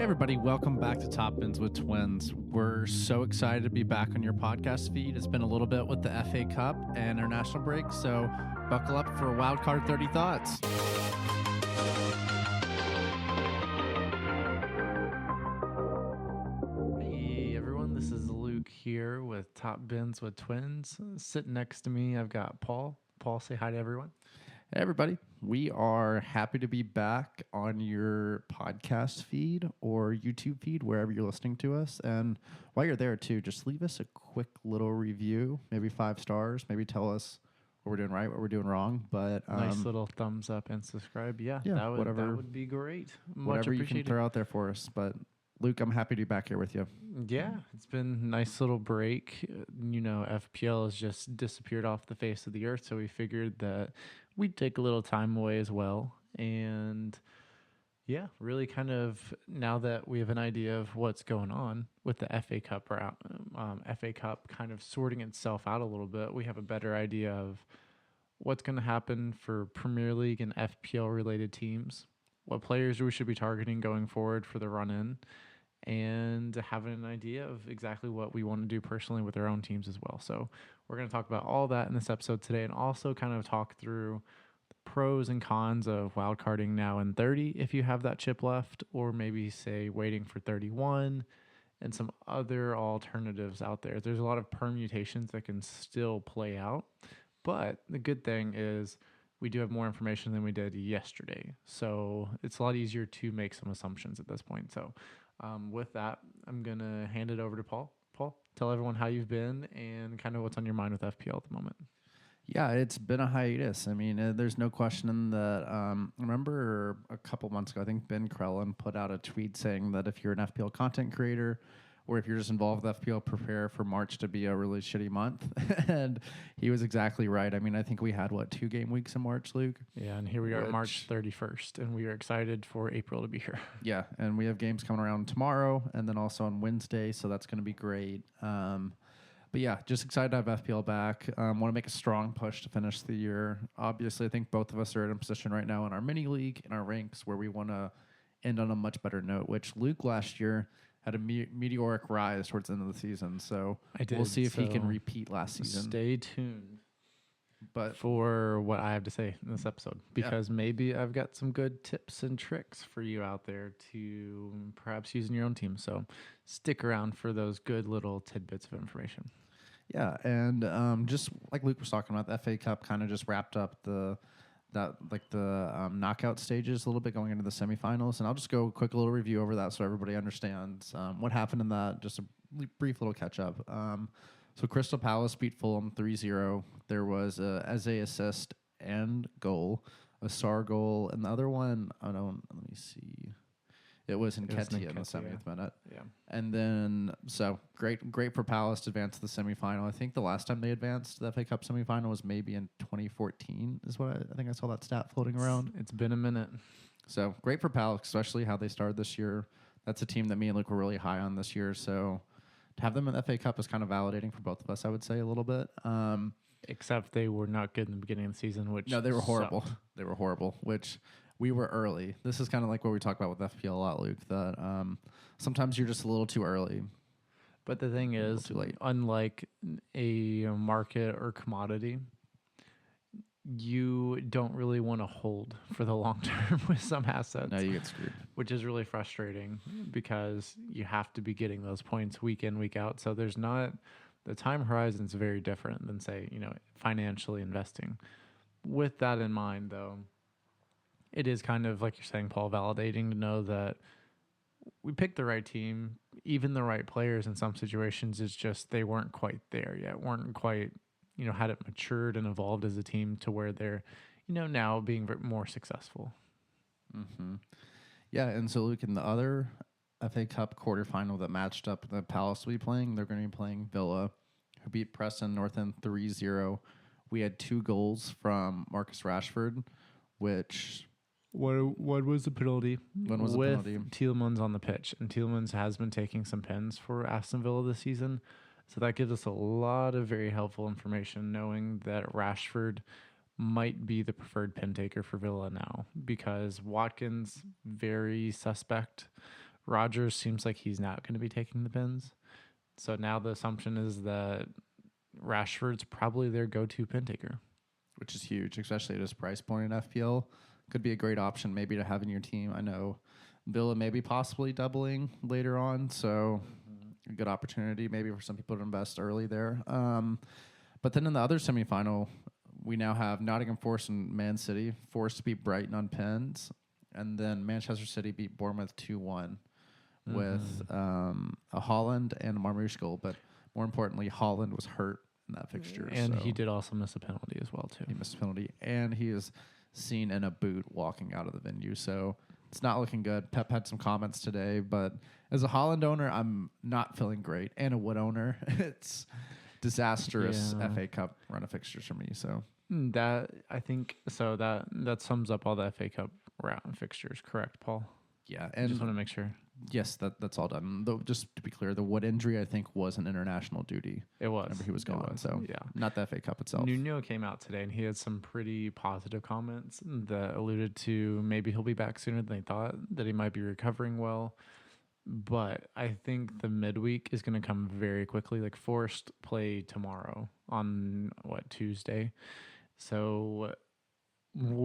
Hey everybody, welcome back to Top Bins with Twins. We're so excited to be back on your podcast feed. It's been a little bit with the FA Cup and international break, so buckle up for Wildcard 30 Thoughts. Hey everyone, this is Luke here with Top Bins with Twins. Sitting next to me, I've got Paul. Paul, say hi to everyone. Hey everybody, we are happy to be back on your podcast feed or YouTube feed, wherever you're listening to us. And while you're there too, just leave us a quick little review, maybe 5 stars, maybe tell us what we're doing right, what we're doing wrong. But nice little thumbs up and subscribe. Yeah, that would be great. Much whatever appreciated. You can throw out there for us. But Luke, I'm happy to be back here with you. Yeah, it's been a nice little break. You know, FPL has just disappeared off the face of the earth, so we figured that we'd take a little time away as well. And yeah, really kind of now that we have an idea of what's going on with the FA Cup FA Cup kind of sorting itself out a little bit, we have a better idea of what's going to happen for Premier League and FPL related teams, what players we should be targeting going forward for the run-in, and having an idea of exactly what we want to do personally with our own teams as well. So we're going to talk about all that in this episode today, and also kind of talk through the pros and cons of wildcarding now in 30 if you have that chip left, or maybe say waiting for 31, and some other alternatives out there. There's a lot of permutations that can still play out, but the good thing is we do have more information than we did yesterday. So it's a lot easier to make some assumptions at this point. So with that, I'm going to hand it over to Paul. Paul, tell everyone how you've been and kind of what's on your mind with FPL at the moment. Yeah, it's been a hiatus. I mean, there's no question that I remember a couple months ago, I think Ben Krellin put out a tweet saying that if you're an FPL content creator or if you're just involved with FPL, prepare for March to be a really shitty month. And he was exactly right. I mean, I think we had, 2 game weeks in March, Luke? Yeah, and here we are, March 31st, and we are excited for April to be here. Yeah, and we have games coming around tomorrow and then also on Wednesday, so that's going to be great. But yeah, just excited to have FPL back. Want to make a strong push to finish the year. Obviously, I think both of us are in a position right now in our mini league, in our ranks, where we want to end on a much better note, which Luke last year had a meteoric rise towards the end of the season. So we'll see if he can repeat last season. Stay tuned for what I have to say in this episode, because maybe I've got some good tips and tricks for you out there to perhaps use in your own team. So stick around for those good little tidbits of information. Yeah, and just like Luke was talking about, the FA Cup kind of just wrapped up the knockout stages a little bit going into the semifinals, and I'll just go a quick little review over that so everybody understands what happened in that. Just a brief little catch up. So Crystal Palace beat Fulham 3-0. There was a Eze assist and goal, a Sar goal, and the other one, let me see. It was Nketiah in the 70th minute. Yeah. And then, so great for Palace to advance to the semifinal. I think the last time they advanced to the FA Cup semifinal was maybe in 2014 is what I think I saw that stat floating around. It's been a minute. So great for Palace, especially how they started this year. That's a team that me and Luke were really high on this year. So to have them in the FA Cup is kind of validating for both of us, I would say, a little bit. Except they were not good in the beginning of the season, which they were horrible. Sucked. They were horrible, which we were early. This is kind of like what we talk about with FPL a lot, Luke, that sometimes you're just a little too early. But the thing is, unlike a market or commodity, you don't really want to hold for the long term with some assets. No, you get screwed. Which is really frustrating because you have to be getting those points week in, week out. So there's not, the time horizon is very different than, say, financially investing. With that in mind, though, it is kind of, like you're saying, Paul, validating to know that we picked the right team, even the right players in some situations. It's just they weren't quite there yet, weren't quite, hadn't matured and evolved as a team to where they're, now being more successful. Mm-hmm. Yeah, and so, Luke, in the other FA Cup quarterfinal that matched up the Palace will be playing, they're going to be playing Villa, who beat Preston North End 3-0. We had 2 goals from Marcus Rashford, which... What was the penalty? When was the penalty? Tielemans on the pitch. And Tielemans has been taking some pens for Aston Villa this season. So that gives us a lot of very helpful information, knowing that Rashford might be the preferred pen taker for Villa now, because Watkins, very suspect Rodgers seems like he's not going to be taking the pins. So now the assumption is that Rashford's probably their go-to pin taker. Which is huge, especially at his price point in FPL. Could be a great option maybe to have in your team. I know Villa maybe possibly doubling later on, so a good opportunity maybe for some people to invest early there. But then in the other semifinal, we now have Nottingham Forest and Man City. Forest beat Brighton on pens, and then Manchester City beat Bournemouth 2-1 with a Holland and a Marmushkel. But more importantly, Holland was hurt in that fixture. And he did also miss a penalty as well, too. He missed a penalty, and he is seen in a boot walking out of the venue. So it's not looking good. Pep had some comments today, but as a Holland owner, I'm not feeling great. And a Wood owner, it's disastrous FA Cup run of fixtures for me. So that I think so that sums up all the FA Cup round fixtures, correct, Paul? Yeah, and just want to make sure. Yes, that's all done. Though, just to be clear, the Wood injury I think was an international duty. It was. Whenever he was gone, so yeah, not the FA Cup itself. Nuno came out today and he had some pretty positive comments that alluded to maybe he'll be back sooner than they thought, that he might be recovering well. But I think the midweek is going to come very quickly. Like Forest play tomorrow on Tuesday, so I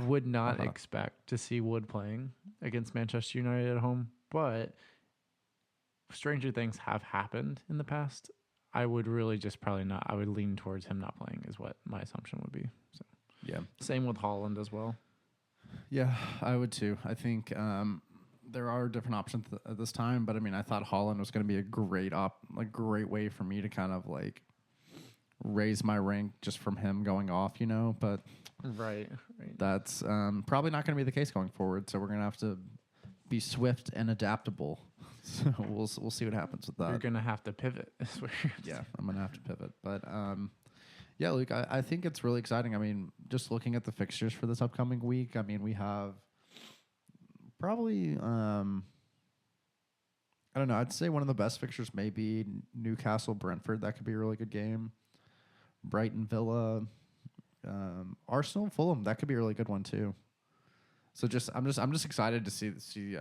would not expect to see Wood playing against Manchester United at home, but stranger things have happened in the past. I would really just probably not. I would lean towards him not playing is what my assumption would be. So yeah, same with Holland as well. Yeah, I would too. I think there are different options at this time, but I mean, I thought Holland was going to be a great way for me to kind of like raise my rank just from him going off, but right. That's probably not going to be the case going forward. So we're going to have to be swift and adaptable. So we'll see what happens with that. You're going to have to pivot. Yeah, I'm going to have to pivot. But yeah, Luke, I think it's really exciting. I mean, just looking at the fixtures for this upcoming week, I mean, we have probably, I don't know, I'd say one of the best fixtures may be Newcastle-Brentford. That could be a really good game. Brighton-Villa, Arsenal-Fulham. That could be a really good one, too. So I'm just excited to see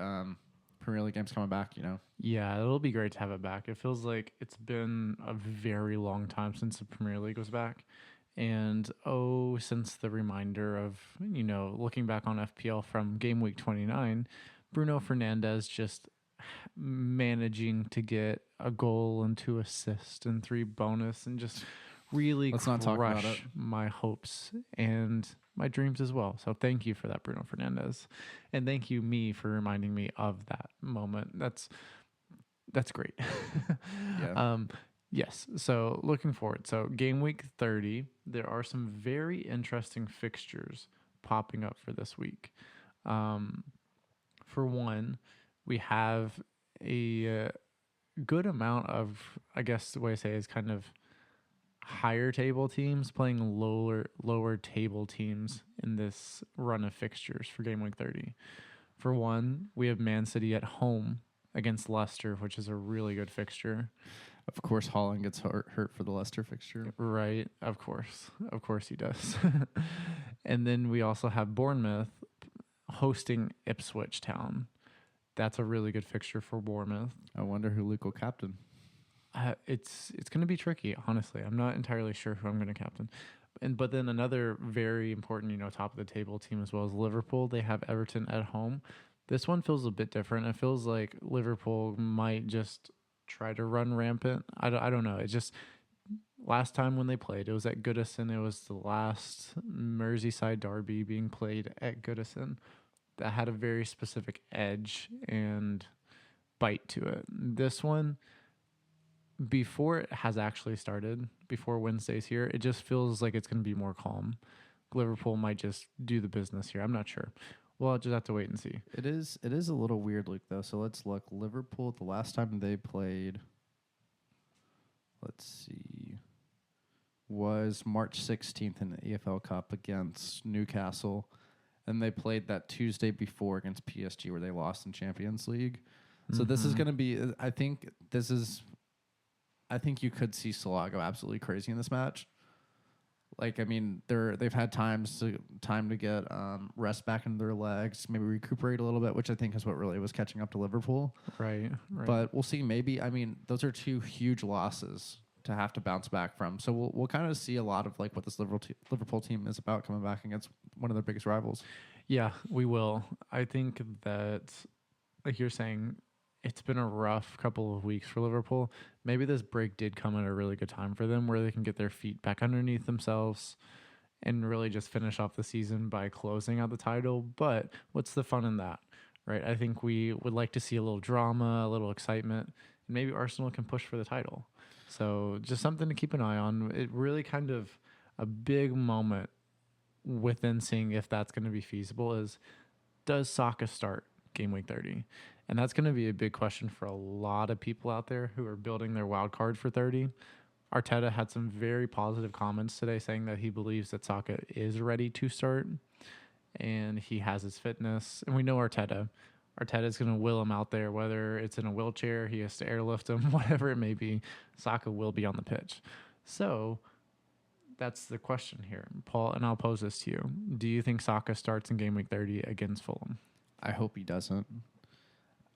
Premier League games coming back, Yeah, it'll be great to have it back. It feels like it's been a very long time since the Premier League was back. And since the reminder of, looking back on FPL from Gameweek 29, Bruno Fernandes just managing to get a goal and 2 assists and 3 bonus and just really crush my hopes and my dreams as well. So thank you for that, Bruno Fernandes. And thank you, me, for reminding me of that moment. That's great. Yeah. Yes. So looking forward. So game week 30, there are some very interesting fixtures popping up for this week. For one, we have a good amount of, I guess the way I say is kind of higher table teams playing lower table teams in this run of fixtures for game week 30. For one, we have Man City at home against Leicester, which is a really good fixture. Of course, Holland gets hurt for the Leicester fixture. Right, of course he does. And then we also have Bournemouth hosting Ipswich Town. That's a really good fixture for Bournemouth. I wonder who Luke will captain. It's going to be tricky, honestly. I'm not entirely sure who I'm going to captain. But then another very important, top of the table team as well as Liverpool. They have Everton at home. This one feels a bit different. It feels like Liverpool might just try to run rampant. I don't know. It just last time when they played, it was at Goodison. It was the last Merseyside derby being played at Goodison. That had a very specific edge and bite to it. This one, before it has actually started, before Wednesday's here, it just feels like it's going to be more calm. Liverpool might just do the business here. I'm not sure. Well, I'll just have to wait and see. It is a little weird, Luke, though. So let's look. Liverpool, the last time they played, let's see, was March 16th in the EFL Cup against Newcastle. And they played that Tuesday before against PSG where they lost in Champions League. So this is going to be, I think you could see Salah go absolutely crazy in this match. Like, I mean, they've had time to get rest back into their legs, maybe recuperate a little bit, which I think is what really was catching up to Liverpool. Right. But we'll see. Maybe, I mean, those are two huge losses to have to bounce back from. So we'll kind of see a lot of like what this Liverpool team is about coming back against one of their biggest rivals. Yeah, we will. I think that, like you're saying, it's been a rough couple of weeks for Liverpool. Maybe this break did come at a really good time for them where they can get their feet back underneath themselves and really just finish off the season by closing out the title. But what's the fun in that, right? I think we would like to see a little drama, a little excitement, and maybe Arsenal can push for the title. So just something to keep an eye on. It really kind of a big moment within seeing if that's going to be feasible is, does Saka start game week 30? And that's going to be a big question for a lot of people out there who are building their wild card for 30. Arteta had some very positive comments today saying that he believes that Saka is ready to start and he has his fitness. And we know Arteta. Arteta is going to will him out there, whether it's in a wheelchair, he has to airlift him, whatever it may be. Saka will be on the pitch. So that's the question here, Paul, and I'll pose this to you. Do you think Saka starts in game week 30 against Fulham? I hope he doesn't.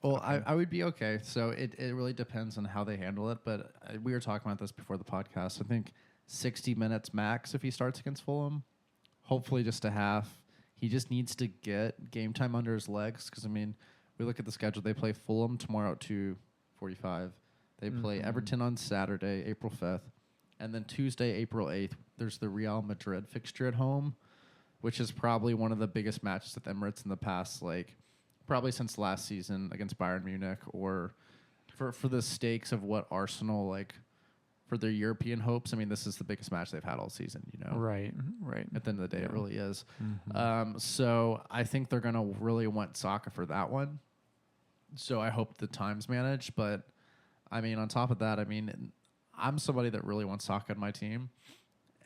Well, okay. I would be okay. So it really depends on how they handle it. But we were talking about this before the podcast. I think 60 minutes max if he starts against Fulham. Hopefully just a half. He just needs to get game time under his legs. Because, I mean, we look at the schedule. They play Fulham tomorrow at 2:45. They play Everton on Saturday, April 5th. And then Tuesday, April 8th, there's the Real Madrid fixture at home, which is probably one of the biggest matches at the Emirates in the past, like, probably since last season against Bayern Munich, or for the stakes of what Arsenal, like, for their European hopes. I mean, this is the biggest match they've had all season, you know? Right. At the end of the day, it really is. So I think they're going to really want Saka for that one. So I hope the time's managed. But, I mean, on top of that, I mean, I'm somebody that really wants Saka on my team.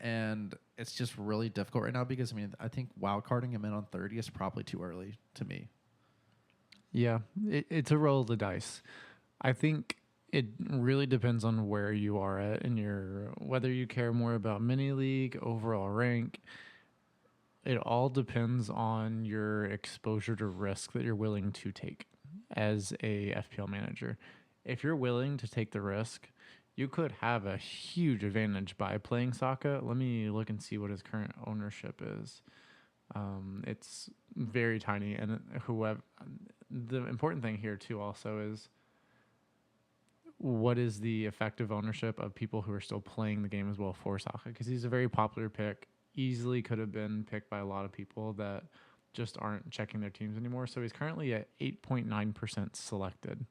And it's just really difficult right now because, I mean, I think wildcarding him in on 30 is probably too early to me. Yeah, it's a roll of the dice. I think it really depends on where you are at in your, whether you care more about mini league, overall rank. It all depends on your exposure to risk that you're willing to take as a FPL manager. If you're willing to take the risk, you could have a huge advantage by playing Saka. Let me look and see what his current ownership is. It's very tiny, and whoever. The important thing here too also is, what is the effective ownership of people who are still playing the game as well for Saka? Because he's a very popular pick, easily could have been picked by a lot of people that just aren't checking their teams anymore. So he's currently at 8.9% selected.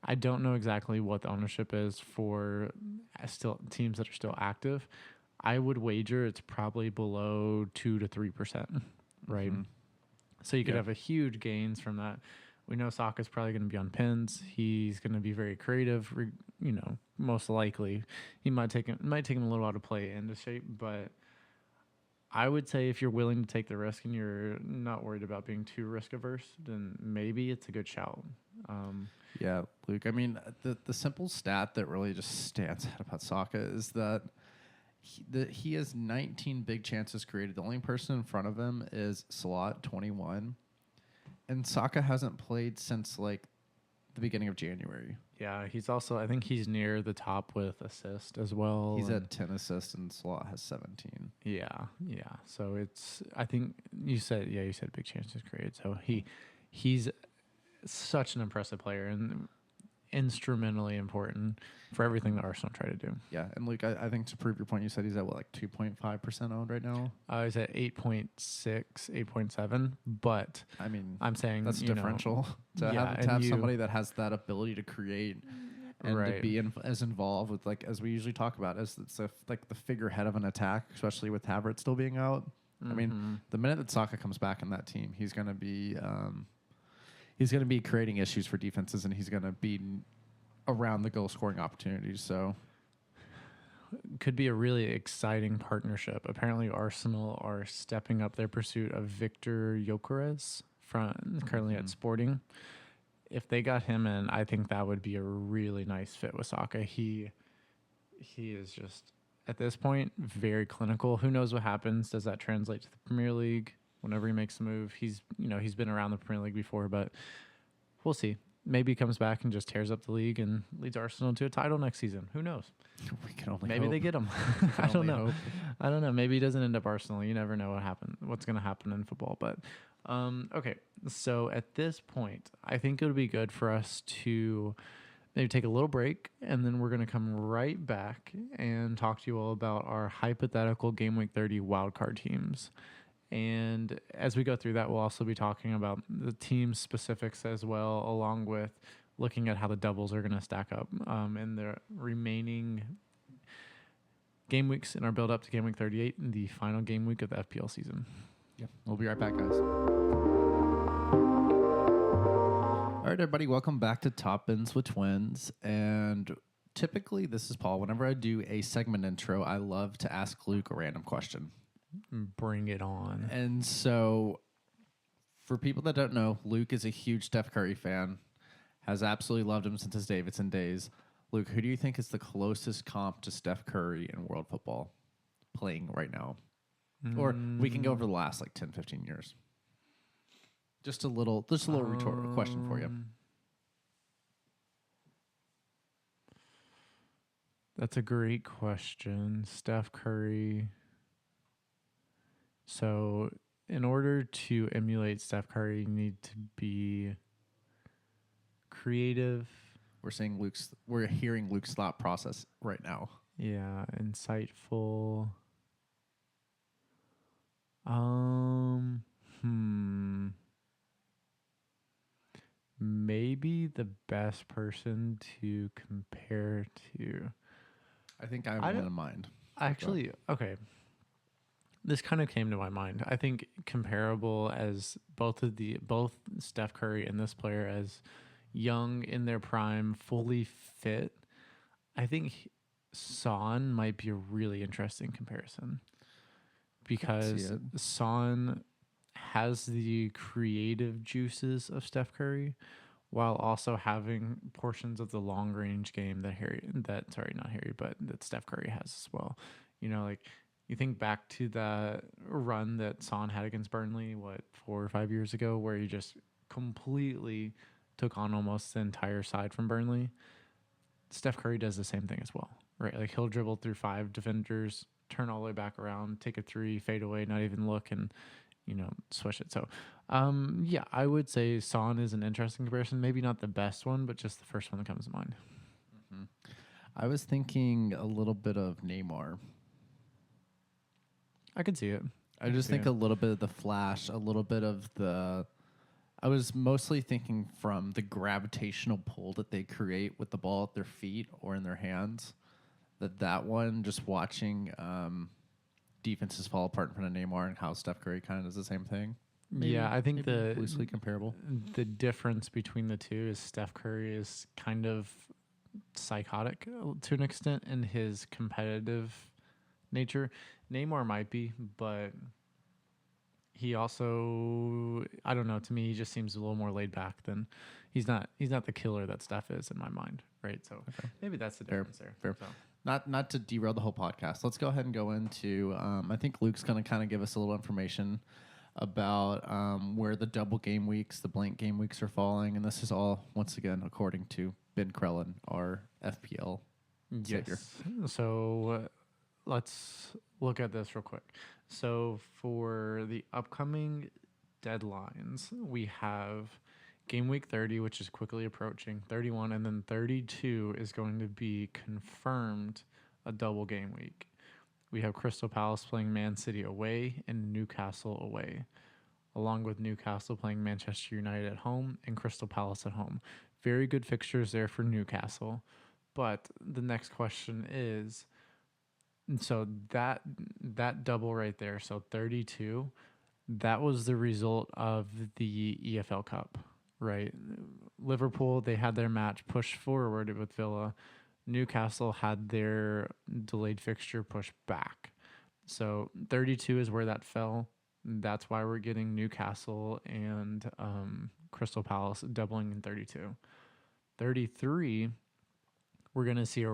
I don't know exactly what the ownership is for still teams that are still active. I would wager it's probably below 2 to 3%, right? Mm-hmm. So you could have a huge gains from that. We know Saka's probably going to be on pins. He's going to be very creative, most likely. He might take him a little while to play into shape, but I would say if you're willing to take the risk and you're not worried about being too risk averse, then maybe it's a good shout. Yeah, Luke. I mean, the simple stat that really just stands out about Saka is that he has 19 big chances created. The only person in front of him is Salah, 21. And Saka hasn't played since, like, the beginning of January. Yeah, he's also, I think he's near the top with assist as well. He's at 10 assists and Salah has 17. Yeah. So it's, I think you said big chances created. So he's such an impressive player and instrumentally important for everything that Arsenal try to do. Yeah, and Luke, I think to prove your point, you said he's at 2.5% owned right now? He's at 8.6, 8.7, but I mean, I'm saying that's differential. To have somebody that has that ability to create and to be as involved with, like, as we usually talk about, as it's like the figurehead of an attack, especially with Havertz still being out. Mm-hmm. I mean, the minute that Saka comes back in that team, he's going to be creating issues for defenses, and he's going to be around the goal scoring opportunities. So could be a really exciting partnership. Apparently Arsenal are stepping up their pursuit of Victor Gyökeres currently at Sporting. If they got him in, I think that would be a really nice fit with Saka. He is just at this point, very clinical. Who knows what happens? Does that translate to the Premier League? Whenever he makes a move, he's been around the Premier League before, but we'll see. Maybe he comes back and just tears up the league and leads Arsenal to a title next season. Who knows? We can only Maybe hope. they get him. I don't know. I don't know. Maybe he doesn't end up Arsenal. You never know what's going to happen in football. But okay, so at this point, I think it would be good for us to maybe take a little break, and then we're going to come right back and talk to you all about our hypothetical Game Week 30 wildcard teams. And as we go through that, we'll also be talking about the team specifics as well, along with looking at how the doubles are going to stack up in the remaining game weeks in our build up to Game Week 38, the final game week of the FPL season. Yeah, we'll be right back, guys. All right, everybody, welcome back to Top Bins with Twins. And typically, this is Paul. Whenever I do a segment intro, I love to ask Luke a random question. Bring it on. And so, for people that don't know, Luke is a huge Steph Curry fan, has absolutely loved him since his Davidson days. Luke, who do you think is the closest comp to Steph Curry in world football playing right now? Or we can go over the last 10, 15 years. Just a little rhetorical question for you. That's a great question. Steph Curry. So, in order to emulate Steph Curry, you need to be creative. We're hearing Luke's thought process right now. Yeah, insightful. Maybe the best person to compare to. I think I have one in mind. Actually, okay. This kind of came to my mind. I think comparable as both Steph Curry and this player as young in their prime, fully fit. I think Son might be a really interesting comparison because Son has the creative juices of Steph Curry while also having portions of the long range game that Steph Curry has as well. You think back to that run that Son had against Burnley, 4 or 5 years ago, where he just completely took on almost the entire side from Burnley. Steph Curry does the same thing as well, right? He'll dribble through 5 defenders, turn all the way back around, take a 3, fade away, not even look, and swish it. So, I would say Son is an interesting comparison. Maybe not the best one, but just the first one that comes to mind. Mm-hmm. I was thinking a little bit of Neymar. I could see it. I just think a little bit of the flash, a little bit of the... I was mostly thinking from the gravitational pull that they create with the ball at their feet or in their hands. That one, just watching defenses fall apart in front of Neymar and how Steph Curry kind of does the same thing. Maybe, I think loosely comparable. The difference between the two is Steph Curry is kind of psychotic to an extent in his competitive nature. Neymar might be, but he also, I don't know, to me he just seems a little more laid back than he's not the killer that Steph is in my mind, right? So maybe that's the difference there. Fair. So. Not to derail the whole podcast. Let's go ahead and go into I think Luke's going to kind of give us a little information about where the double game weeks, the blank game weeks are falling, and this is all once again according to Ben Krellin, our FPL savior. So let's look at this real quick. So for the upcoming deadlines, we have Game Week 30, which is quickly approaching, 31, and then 32 is going to be confirmed a double game week. We have Crystal Palace playing Man City away and Newcastle away, along with Newcastle playing Manchester United at home and Crystal Palace at home. Very good fixtures there for Newcastle. But the next question is, so that double right there, so 32, that was the result of the EFL Cup, right? Liverpool, they had their match pushed forward with Villa. Newcastle had their delayed fixture pushed back. So 32 is where that fell. That's why we're getting Newcastle and Crystal Palace doubling in 32. 33, we're going to see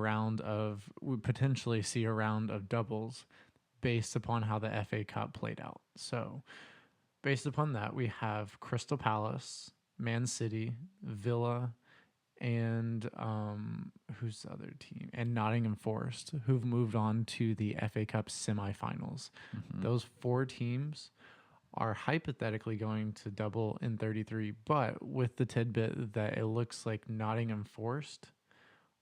we potentially see a round of doubles based upon how the FA Cup played out. So, based upon that, we have Crystal Palace, Man City, Villa, and who's the other team? And Nottingham Forest, who've moved on to the FA Cup semifinals. Those 4 teams are hypothetically going to double in 33, but with the tidbit that it looks like Nottingham Forest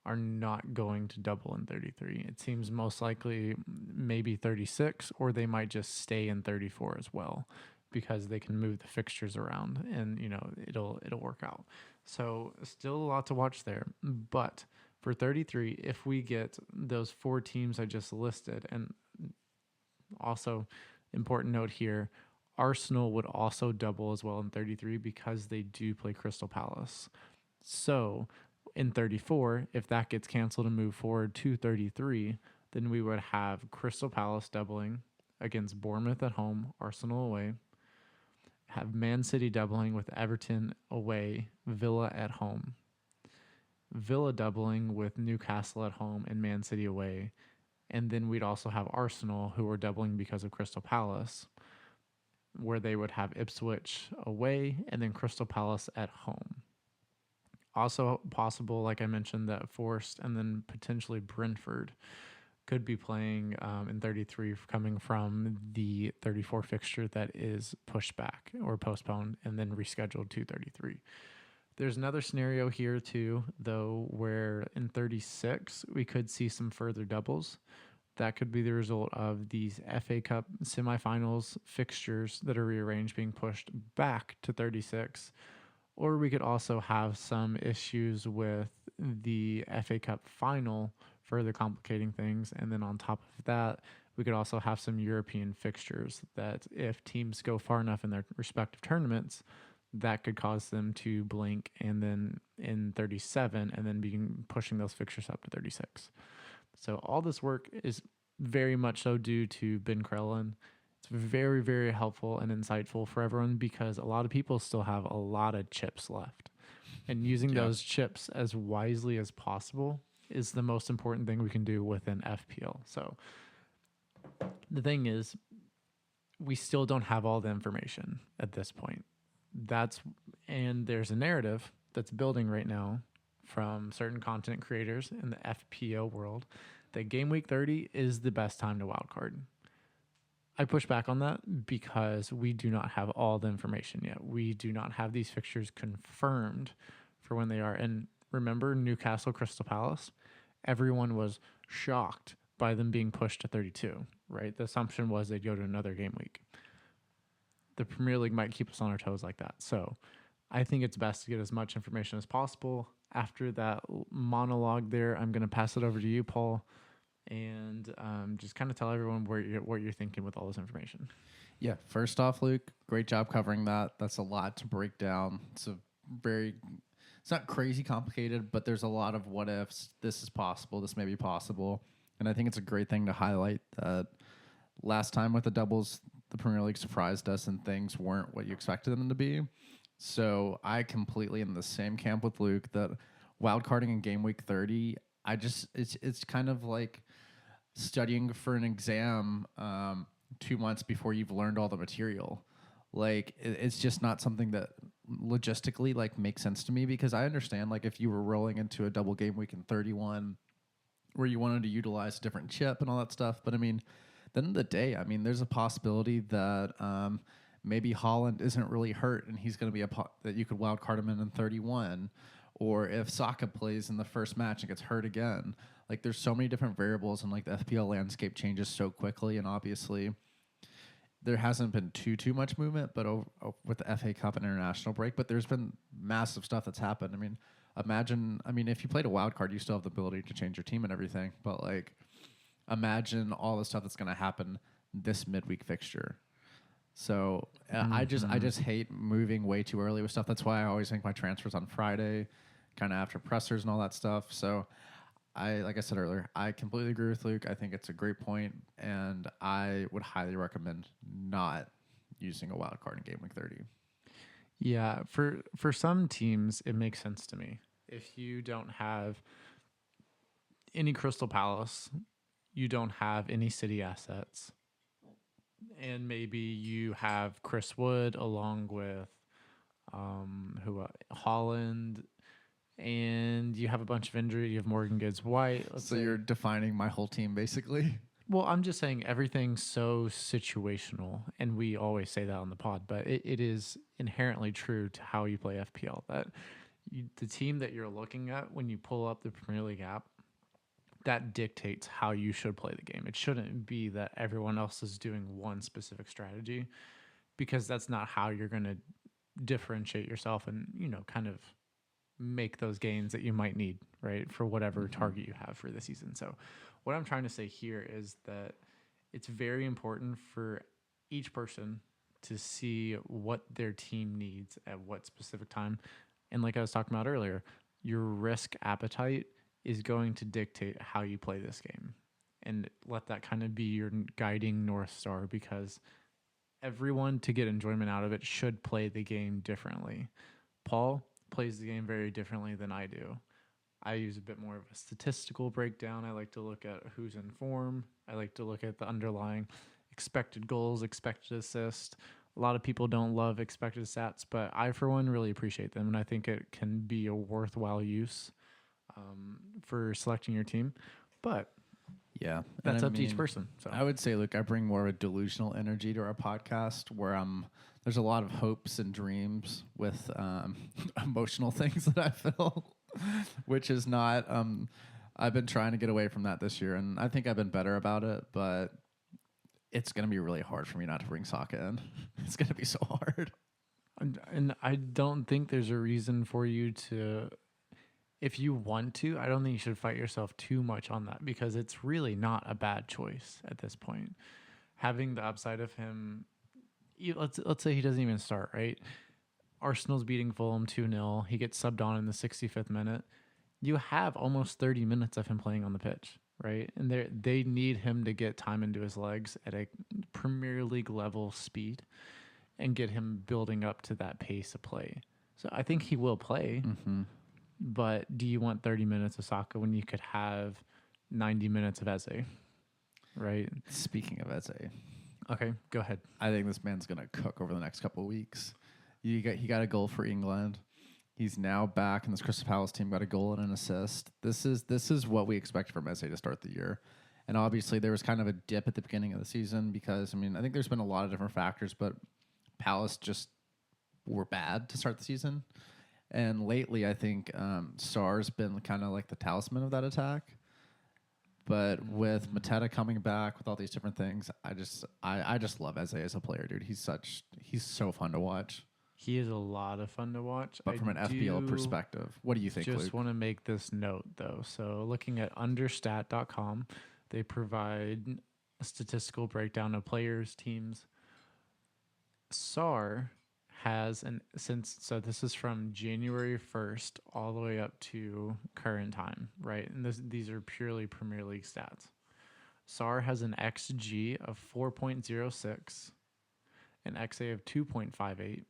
are not going to double in 33. It seems most likely maybe 36, or they might just stay in 34 as well, because they can move the fixtures around and it'll work out. So still a lot to watch there. But for 33, if we get those 4 teams I just listed, and also important note here, Arsenal would also double as well in 33 because they do play Crystal Palace. So in 34, if that gets canceled and move forward to 33, then we would have Crystal Palace doubling against Bournemouth at home, Arsenal away, have Man City doubling with Everton away, Villa at home, Villa doubling with Newcastle at home and Man City away, and then we'd also have Arsenal, who are doubling because of Crystal Palace, where they would have Ipswich away and then Crystal Palace at home. Also possible, like I mentioned, that Forest and then potentially Brentford could be playing in 33, coming from the 34 fixture that is pushed back or postponed and then rescheduled to 33. There's another scenario here too, though, where in 36 we could see some further doubles. That could be the result of these FA Cup semifinals fixtures that are rearranged being pushed back to 36. Or we could also have some issues with the FA Cup final further complicating things. And then on top of that, we could also have some European fixtures that if teams go far enough in their respective tournaments, that could cause them to blink and then in 37 and then pushing those fixtures up to 36. So all this work is very much so due to Ben Krellin. It's very, very helpful and insightful for everyone because a lot of people still have a lot of chips left. And using those chips as wisely as possible is the most important thing we can do within FPL. So the thing is, we still don't have all the information at this point. And there's a narrative that's building right now from certain content creators in the FPL world that Game Week 30 is the best time to wildcard. I push back on that because we do not have all the information yet. We do not have these fixtures confirmed for when they are. And remember Newcastle Crystal Palace? Everyone was shocked by them being pushed to 32, right? The assumption was they'd go to another game week. The Premier League might keep us on our toes like that. So I think it's best to get as much information as possible. After that monologue there, I'm going to pass it over to you, Paul, and just kind of tell everyone what you're thinking with all this information. Yeah, first off, Luke, great job covering that. That's a lot to break down. It's not crazy complicated, but there's a lot of what ifs. This is possible. This may be possible. And I think it's a great thing to highlight that last time with the doubles, the Premier League surprised us and things weren't what you expected them to be. So I completely in the same camp with Luke that wildcarding in Game Week 30, it's kind of like studying for an exam 2 months before you've learned all the material. Like it's just not something that logistically like makes sense to me because I understand like if you were rolling into a double game week in 31 where you wanted to utilize a different chip and all that stuff. But I mean, at the end of the day, I mean, there's a possibility that maybe Holland isn't really hurt and he's going to be that you could wild card him in 31. Or if Saka plays in the first match and gets hurt again. Like there's so many different variables and like the FPL landscape changes so quickly. And obviously there hasn't been too much movement, but with the FA Cup and international break, but there's been massive stuff that's happened. I mean, if you played a wild card, you still have the ability to change your team and everything, but like imagine all the stuff that's going to happen this midweek fixture. So I just hate moving way too early with stuff. That's why I always make my transfers on Friday, kind of after pressers and all that stuff. So like I said earlier, I completely agree with Luke. I think it's a great point, and I would highly recommend not using a wild card in Game Week 30. Yeah, for some teams, it makes sense to me. If you don't have any Crystal Palace, you don't have any City assets. And maybe you have Chris Wood along with Holland, and you have a bunch of injury. You have Morgan Gibbs White. So you're defining my whole team basically. Well, I'm just saying everything's so situational, and we always say that on the pod, but it is inherently true to how you play FPL. That the team that you're looking at when you pull up the Premier League app, that dictates how you should play the game. It shouldn't be that everyone else is doing one specific strategy, because that's not how you're going to differentiate yourself and, kind of make those gains that you might need, right, for whatever target you have for the season. So what I'm trying to say here is that it's very important for each person to see what their team needs at what specific time. And like I was talking about earlier, your risk appetite is going to dictate how you play this game. And let that kind of be your guiding North Star, because everyone, to get enjoyment out of it, should play the game differently. Paul plays the game very differently than I do. I use a bit more of a statistical breakdown. I like to look at who's in form. I like to look at the underlying expected goals, expected assists. A lot of people don't love expected stats, but I, for one, really appreciate them, and I think it can be a worthwhile use for selecting your team. But yeah, that's up to each person. So I would say, look, I bring more of a delusional energy to our podcast, where there's a lot of hopes and dreams with emotional things that I feel, which is not. I've been trying to get away from that this year, and I think I've been better about it. But it's going to be really hard for me not to bring Saka in. It's going to be so hard. And I don't think there's a reason for you to. If you want to, I don't think you should fight yourself too much on that, because it's really not a bad choice at this point. Having the upside of him, let's say he doesn't even start, right? Arsenal's beating Fulham 2-0. He gets subbed on in the 65th minute. You have almost 30 minutes of him playing on the pitch, right? And they need him to get time into his legs at a Premier League level speed and get him building up to that pace of play. So I think he will play. Mm-hmm. But do you want 30 minutes of Saka when you could have 90 minutes of Eze, right? Speaking of Eze. Okay, go ahead. I think this man's going to cook over the next couple of weeks. He got a goal for England. He's now back in this Crystal Palace team, got a goal and an assist. This is what we expected from Eze to start the year. And obviously there was kind of a dip at the beginning of the season because, I think there's been a lot of different factors, but Palace just were bad to start the season. And lately, I think Sarr's been kind of like the talisman of that attack. But with Mateta coming back, with all these different things, I just love Eze as a player, dude. He's so fun to watch. He is a lot of fun to watch. But from an FPL perspective, what do you think, Luke? Just want to make this note, though. So looking at understat.com, they provide a statistical breakdown of players, teams. Sarr has so this is from January 1st all the way up to current time, right? And these are purely Premier League stats. Sarr has an XG of 4.06, an XA of 2.58.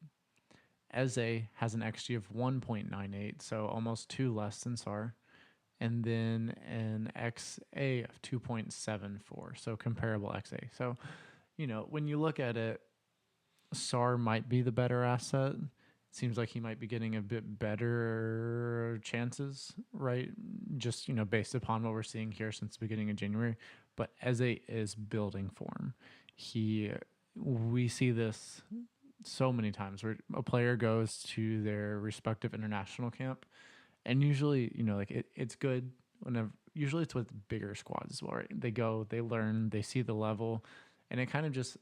Eze has an XG of 1.98, so almost 2 less than Sarr, and then an XA of 2.74, so comparable XA. So, when you look at it, Sarr might be the better asset. It seems like he might be getting a bit better chances, right? Just, based upon what we're seeing here since the beginning of January. But Eze is building form. We see this so many times where a player goes to their respective international camp, and usually, it's good usually it's with bigger squads as well, right? They go, they learn, they see the level, and it kind of just,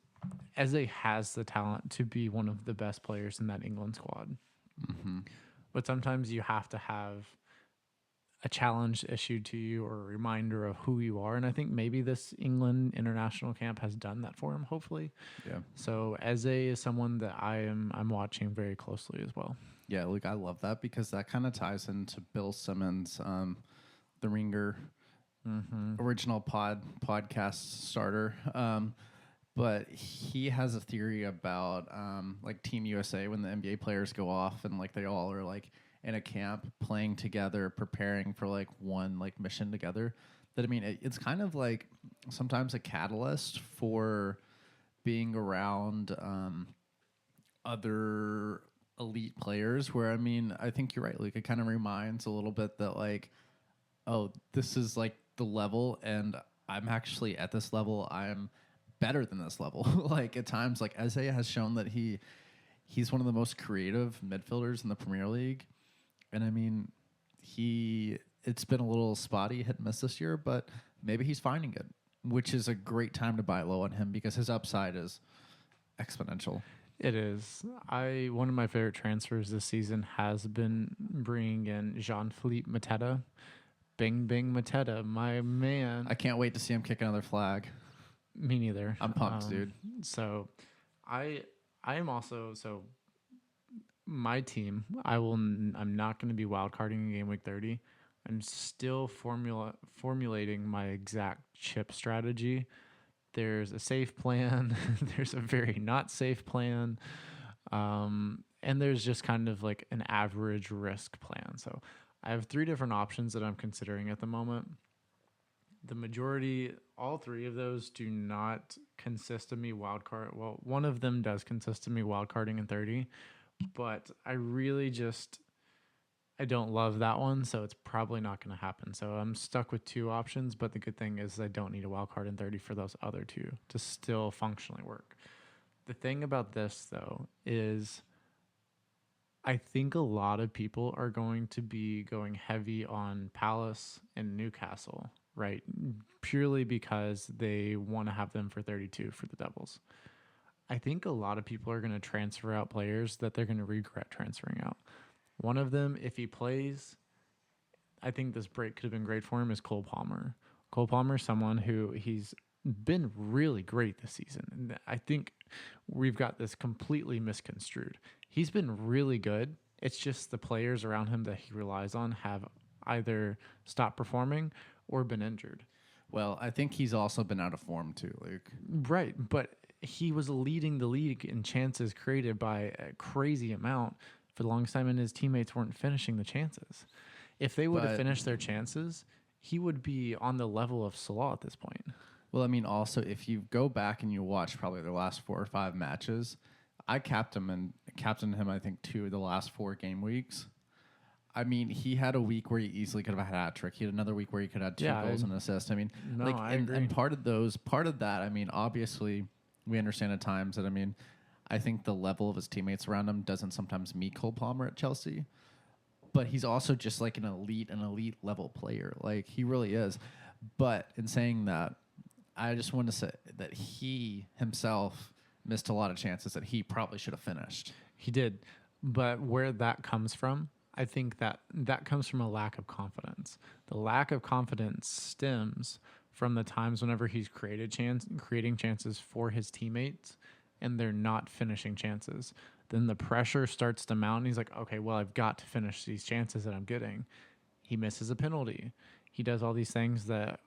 Eze has the talent to be one of the best players in that England squad. Mm-hmm. But sometimes you have to have a challenge issued to you or a reminder of who you are. And I think maybe this England international camp has done that for him, hopefully. Yeah. So Eze is someone that I'm watching very closely as well. Yeah, Luke, I love that because that kind of ties into Bill Simmons, the Ringer original podcast starter. but he has a theory about like Team USA when the NBA players go off and like they all are like in a camp playing together, preparing for like one like mission together. That I mean, it's kind of like sometimes a catalyst for being around other elite players. Where I mean, I think you're right. Like it kind of reminds a little bit that like, oh, this is like the level, and I'm actually at this level. I'm better than this level. Like at times, like Isaiah has shown that he's one of the most creative midfielders in the Premier League, and I mean, it's been a little spotty hit and miss this year, but maybe he's finding it, which is a great time to buy low on him because his upside is exponential. It is. One of my favorite transfers this season has been bringing in Jean-Philippe Mateta. Bing, bing, Mateta, my man. I can't wait to see him kick another flag. Me neither. I'm pumped, dude. So, I am also my team. I'm not going to be wildcarding in Game Week 30. I'm still formulating my exact chip strategy. There's a safe plan. There's a very not safe plan. And there's just kind of like an average risk plan. So I have 3 different options that I'm considering at the moment. The majority, all 3 of those do not consist of me wildcard. Well, one of them does consist of me wildcarding in 30, but I don't love that one, so it's probably not going to happen. So I'm stuck with 2 options, but the good thing is I don't need a wild card in 30 for those other 2 to still functionally work. The thing about this, though, is I think a lot of people are going to be going heavy on Palace and Newcastle, right? Purely because they want to have them for 32 for the Devils. I think a lot of people are going to transfer out players that they're going to regret transferring out. One of them, if he plays, I think this break could have been great for him, is Cole Palmer. Cole Palmer is someone who he's been really great this season. And I think we've got this completely misconstrued. He's been really good. It's just the players around him that he relies on have either stopped performing or been injured. Well, I think he's also been out of form too, Luke. Right, but he was leading the league in chances created by a crazy amount for the longest time, and his teammates weren't finishing the chances. If they would have finished their chances, he would be on the level of Salah at this point. Well, I mean, also, if you go back and you watch probably their last 4 or 5 matches, I captained him, I think, 2 of the last 4 game weeks. I mean, he had a week where he easily could have had a hat trick. He had another week where he could have 2 goals and an assist. I mean, I agree. And part of that, I mean, obviously, we understand at times that, I mean, I think the level of his teammates around him doesn't sometimes meet Cole Palmer at Chelsea. But he's also just like an elite level player. Like, he really is. But in saying that, I just want to say that he himself missed a lot of chances that he probably should have finished. He did. But where that comes from, I think that comes from a lack of confidence. The lack of confidence stems from the times whenever he's creating chances for his teammates and they're not finishing chances. Then the pressure starts to mount and he's like, okay, well, I've got to finish these chances that I'm getting. He misses a penalty. He does all these things that,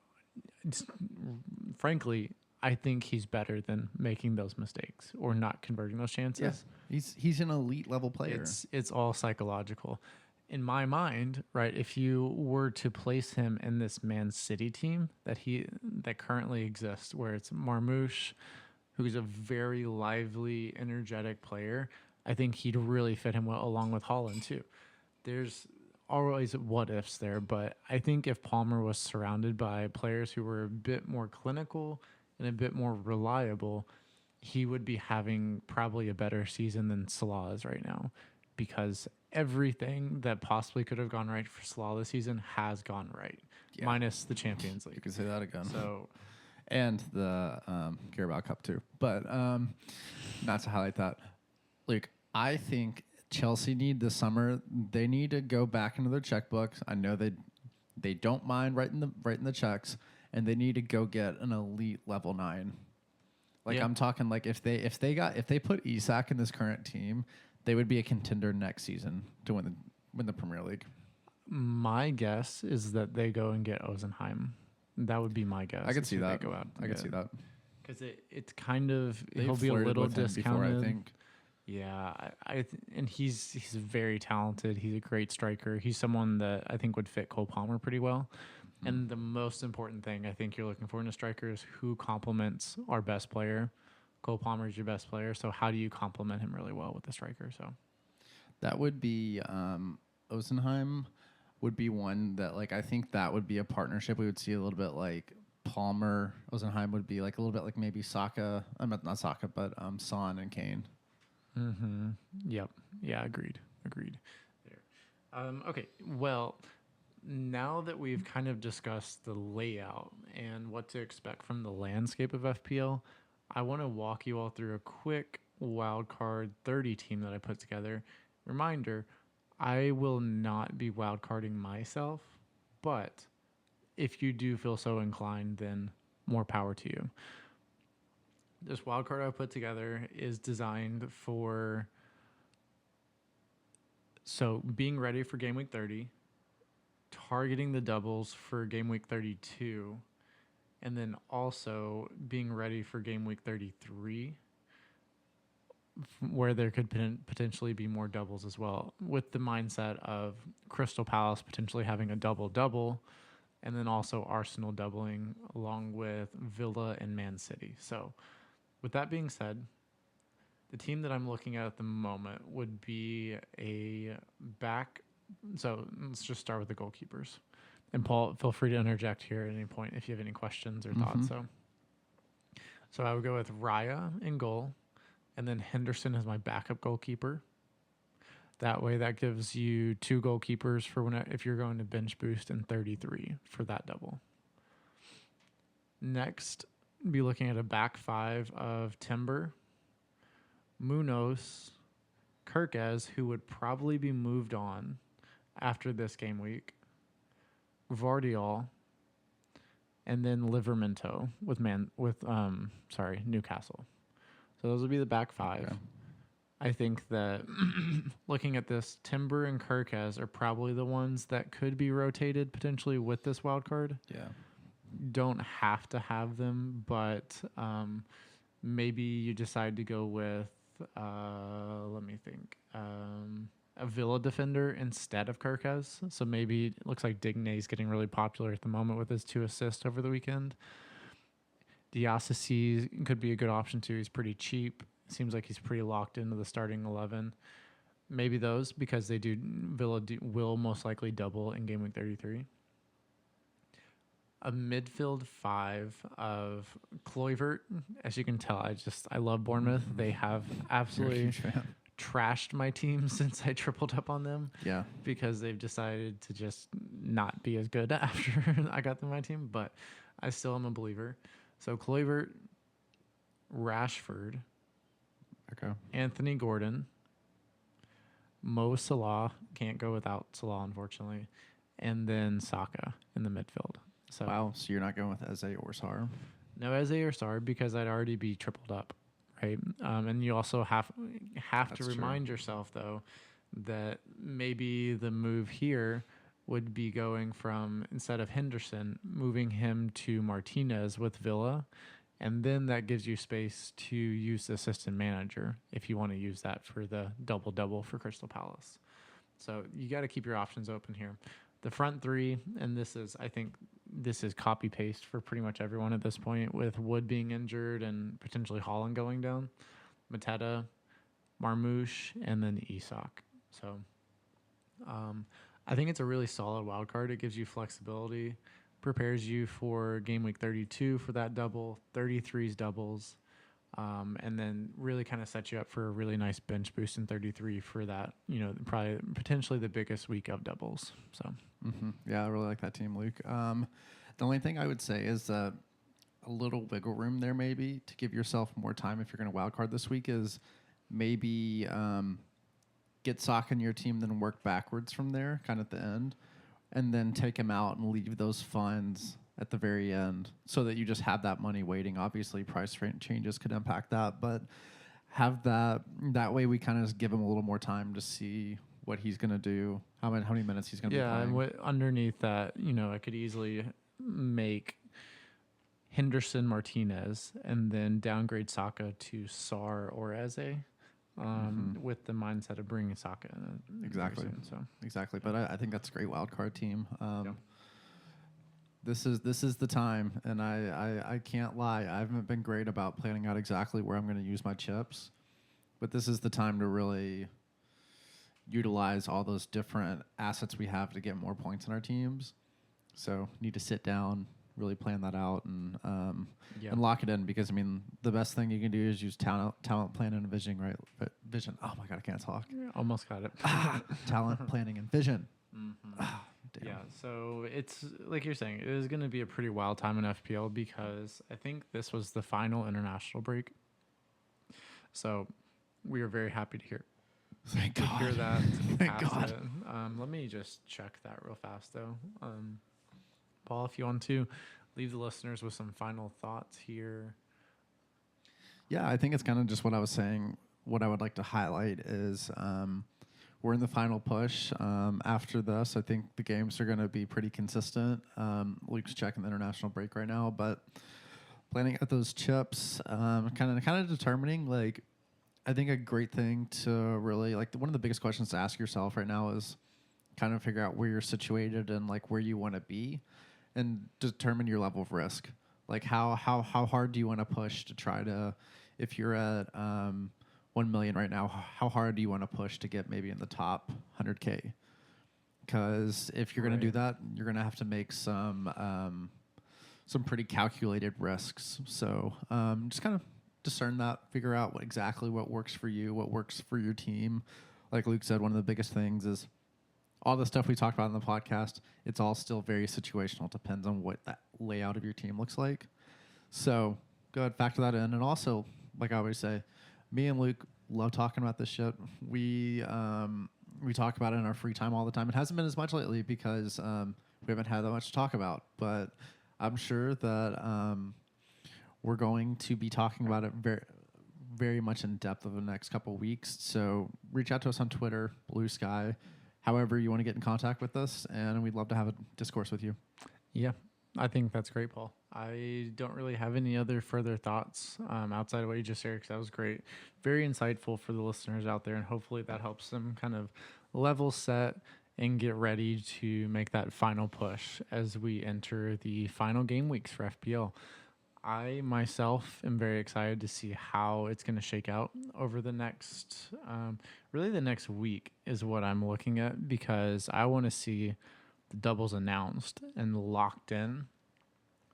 frankly, I think he's better than making those mistakes or not converting those chances. Yeah. He's an elite level player. It's all psychological. In my mind, right, if you were to place him in this Man City team that currently exists, where it's Marmouche, who's a very lively, energetic player, I think he'd really fit him well along with Haaland too. There's always what ifs there, but I think if Palmer was surrounded by players who were a bit more clinical and a bit more reliable, he would be having probably a better season than Salah is right now, because everything that possibly could have gone right for Salah this season has gone right, minus the Champions League. You can say that again. So, and the Carabao Cup too. But not to highlight that, Luke, I think Chelsea need this summer. They need to go back into their checkbooks. I know they don't mind writing the checks, and they need to go get an elite level 9. Like I'm talking like if they put Isak in this current team, they would be a contender next season to win the Premier League. My guess is that they go and get Ozenheim. That would be my guess. I could see that. Go out. I could see that. because it's kind of They've he'll be a flirted little with him discounted. before, I think. Yeah, and he's very talented. He's a great striker. He's someone that I think would fit Cole Palmer pretty well. And the most important thing I think you're looking for in a striker is who complements our best player. Cole Palmer is your best player, so how do you complement him really well with the striker? So that would be Osenheim would be one that like I think that would be a partnership. We would see a little bit like Palmer, Osenheim would be like a little bit like maybe Saka. Not Saka, but Son and Kane. Mm-hmm. Yep. Yeah. Agreed. There. Okay. Well, now that we've kind of discussed the layout and what to expect from the landscape of FPL, I want to walk you all through a quick Wildcard 30 team that I put together. Reminder, I will not be wildcarding myself, but if you do feel so inclined, then more power to you. This wildcard I put together is designed for being ready for Game Week 30, targeting the doubles for Game Week 32, and then also being ready for Game Week 33, where there could potentially be more doubles as well, with the mindset of Crystal Palace potentially having a double-double, and then also Arsenal doubling along with Villa and Man City. So with that being said, the team that I'm looking at the moment would be a back. So let's just start with the goalkeepers. And Paul, feel free to interject here at any point if you have any questions or thoughts. So I would go with Raya in goal, and then Henderson as my backup goalkeeper. That way, that gives you 2 goalkeepers for if you're going to bench boost, and 33 for that double. Next, be looking at a back 5 of Timber, Munoz, Kirkez, who would probably be moved on after this game week, Vardiol, and then Livermento with Newcastle. So those would be the back 5. Okay. I think that looking at this, Timber and Kirkez are probably the ones that could be rotated potentially with this wild card. Yeah. Don't have to have them, but maybe you decide to go with, let me think, a Villa defender instead of Kirkez. So maybe it looks like Digne's getting really popular at the moment with his 2 assists over the weekend. Diasisi could be a good option too. He's pretty cheap. Seems like he's pretty locked into the starting 11. Maybe those, because Villa will most likely double in Game Week 33. A midfield 5 of Kluivert. As you can tell, I love Bournemouth. They have absolutely trashed my team since I tripled up on them. Yeah. Because they've decided to just not be as good after I got them on my team, but I still am a believer. So Kluivert, Rashford, okay, Anthony Gordon, Mo Salah, can't go without Salah, unfortunately, and then Saka in the midfield. So wow, so you're not going with Eze or Sarr? No Eze or Sarr, because I'd already be tripled up, right? And you also have to remind yourself, though, that maybe the move here would be going from, instead of Henderson, moving him to Martinez with Villa, and then that gives you space to use the assistant manager if you want to use that for the double-double for Crystal Palace. So you got to keep your options open here. The front 3, and I think this is copy-paste for pretty much everyone at this point, with Wood being injured and potentially Haaland going down, Mateta, Marmoush, and then Isak. So I think it's a really solid wild card. It gives you flexibility, prepares you for Game Week 32 for that double, 33's doubles, and then really kind of sets you up for a really nice bench boost in 33 for that, probably potentially the biggest week of doubles. So, yeah, I really like that team, Luke. The only thing I would say is a little wiggle room there, maybe to give yourself more time if you're going to wild card this week, is maybe get Saka in your team, then work backwards from there, kind of at the end, and then take him out and leave those funds at the very end so that you just have that money waiting. Obviously, price rate changes could impact that, but have that way we kind of just give him a little more time to see what he's going to do, how many minutes he's going to be playing. Yeah, and underneath that, I could easily make Henderson Martinez, and then downgrade Saka to Sar or Eze, with the mindset of bringing Saka in Exactly. soon, so. Exactly. But I think that's a great wildcard team. This is the time, and I can't lie. I haven't been great about planning out exactly where I'm going to use my chips, but this is the time to really utilize all those different assets we have to get more points in our teams. So need to sit down, really plan that out, and lock it in, because I mean the best thing you can do is use talent planning and vision, right? But vision. Oh my god, I can't talk. Almost got it. Talent planning and vision. Damn. Yeah, so it's like you're saying, it is going to be a pretty wild time in FPL, because I think this was the final international break. So we are very happy to hear. Thank God. Hear that. Thank God. Let me just check that real fast, though. Paul, if you want to leave the listeners with some final thoughts here. Yeah, I think it's kind of just what I was saying. What I would like to highlight is we're in the final push. After this, I think the games are going to be pretty consistent. Luke's checking the international break right now, but planning out those chips, kind of determining, like, I think a great thing to really, like, one of the biggest questions to ask yourself right now is kind of figure out where you're situated and like where you want to be, and determine your level of risk. Like how hard do you want to push to try to, if you're at 1 million right now, how hard do you want to push to get maybe in the top 100K? Because if you're going to do that, you're going to have to make some pretty calculated risks. So just kind of discern that, figure out exactly what works for you, what works for your team. Like Luke said, one of the biggest things is all the stuff we talked about in the podcast, it's all still very situational. It depends on what that layout of your team looks like. So go ahead, factor that in. And also, like I always say, me and Luke love talking about this shit. We talk about it in our free time all the time. It hasn't been as much lately because we haven't had that much to talk about. But I'm sure that we're going to be talking about it very, very much in depth over the next couple of weeks. So reach out to us on Twitter, Blue Sky, however you want to get in contact with us, and we'd love to have a discourse with you. Yeah, I think that's great, Paul. I don't really have any other further thoughts outside of what you just shared, because that was great. Very insightful for the listeners out there, and hopefully that helps them kind of level set and get ready to make that final push as we enter the final game weeks for FPL. I myself am very excited to see how it's going to shake out over the next, really the next week is what I'm looking at, because I want to see the doubles announced and locked in,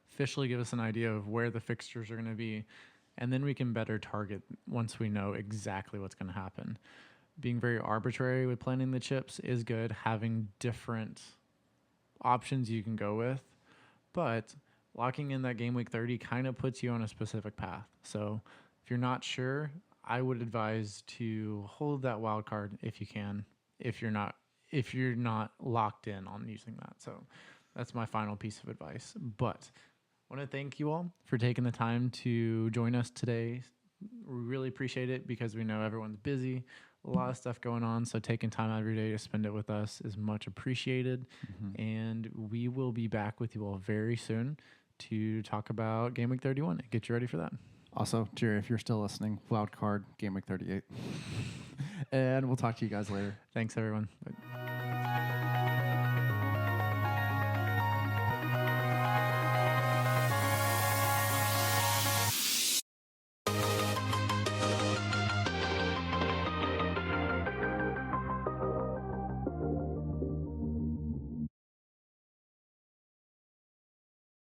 officially give us an idea of where the fixtures are going to be, and then we can better target once we know exactly what's going to happen. Being very arbitrary with planning the chips is good, having different options you can go with, but locking in that game week 30 kind of puts you on a specific path. So if you're not sure, I would advise to hold that wild card if you can, if you're not locked in on using that. So that's my final piece of advice. But I want to thank you all for taking the time to join us today. We really appreciate it, because we know everyone's busy, a lot of stuff going on. So taking time out of your day to spend it with us is much appreciated. And we will be back with you all very soon to talk about Game Week 31 and get you ready for that. Also, Jerry, if you're still listening, Wildcard, Game Week 38. And we'll talk to you guys later. Thanks, everyone. Bye.